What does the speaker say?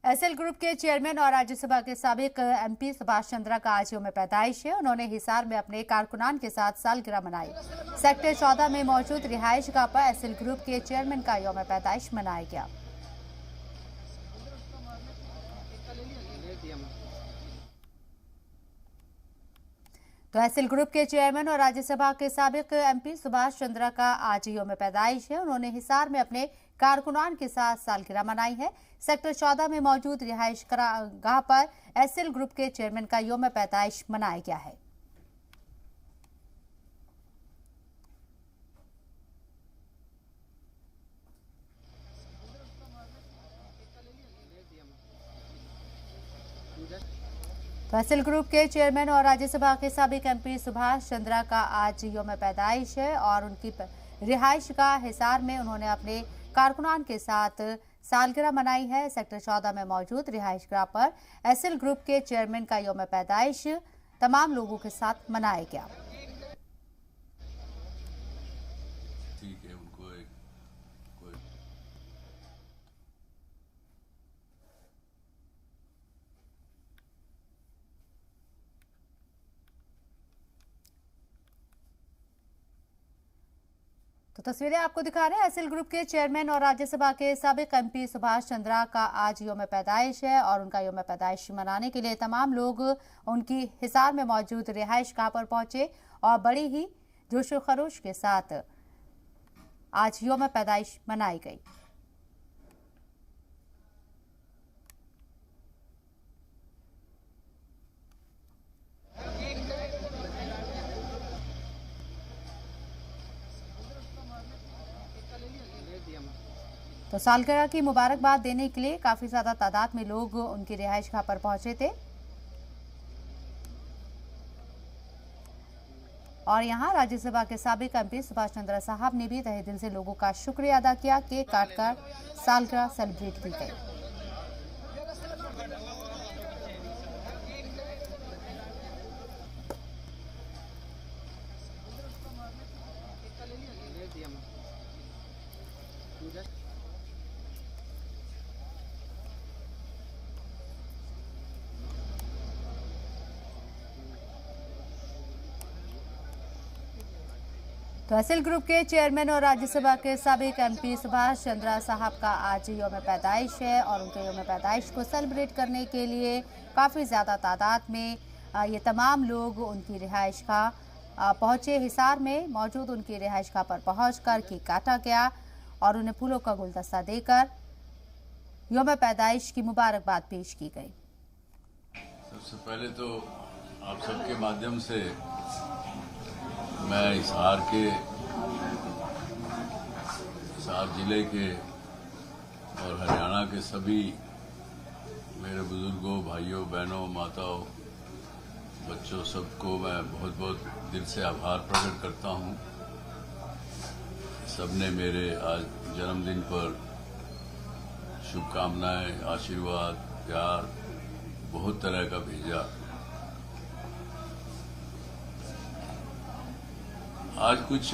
SL group के chairman और राज्यसभा के साबिक एमपी सुभाष चंद्रा का आज यौम पैदाइश है। उन्होंने हिसार में अपने कारकुनान के साथ सालगिरह मनाई। सेक्टर 14 में मौजूद रिहाइश गाह पर एसएल ग्रुप के चेयरमैन का यौम पैदाइश मनाया गया। तो एसएल ग्रुप के चेयरमैन और राज्यसभा के साबिक एमपी सुभाष चंद्रा का आज यौम पैदाइश है। उन्होंने हिसार में अपने कारकुनान के साथ सालगिरह मनाई है। सेक्टर 14 में मौजूद रिहाइश गाह पर एसएल ग्रुप के चेयरमैन का यौम पैदाइश मनाया गया है। तो एसएल ग्रुप के चेयरमैन और राज्यसभा के साबिक एमपी सुभाष चंद्रा का आज यौम पैदाइश है और उनकी रिहाइश गाह हिसार में उन्होंने अपने कारकुनान के साथ सालगिरह मनाई है। सेक्टर 14 में मौजूद रिहाइश गाह पर एसएल ग्रुप के चेयरमैन का यौम पैदाइश तमाम लोगों के साथ मनाया गया। तो तस्वीरें आपको दिखा रहे हैं। एसएल ग्रुप के चेयरमैन और राज्यसभा के साबिक एमपी सुभाष चंद्रा का आज यौम पैदाइश है और उनका यौम पैदाइश मनाने के लिए तमाम लोग उनकी हिसार में मौजूद रिहाइश गाह पर पहुंचे और बड़ी ही जोश व खरोश के साथ आज यौम पैदाइश मनाई गई। तो सालगिरह की मुबारकबाद देने के लिए काफी ज्यादा तादाद में लोग उनकी रिहाइश गाह पर पहुंचे थे और यहां राज्यसभा के साबिक एमपी सुभाष चंद्रा साहब ने भी तहे दिल से लोगों का शुक्रिया अदा किया। केक काटकर सालगिरह सेलिब्रेट की गई। तो एसएल ग्रुप के चेयरमैन और राज्यसभा के साबिक एमपी सुभाष चंद्रा साहब का आज यौम पैदाइश है और उनके यौम पैदाइश को सेलिब्रेट करने के लिए काफ़ी ज़्यादा तादाद में ये तमाम लोग उनकी रिहाइश गाह पहुँचे। हिसार में मौजूद उनकी रिहाइश गाह पर पहुँचकर केक काटा गया और उन्हें फूलों का गुलदस्ता देकर यौम पैदाइश की मुबारकबाद पेश की गई। सबसे पहले तो आप सबके माध्यम से मैं हिसार जिले के और हरियाणा के सभी मेरे बुजुर्गों, भाइयों, बहनों, माताओं, बच्चों सबको मैं बहुत बहुत दिल से आभार प्रकट करता हूं। सबने मेरे आज जन्मदिन पर शुभकामनाएं, आशीर्वाद, प्यार बहुत तरह का भेजा। आज कुछ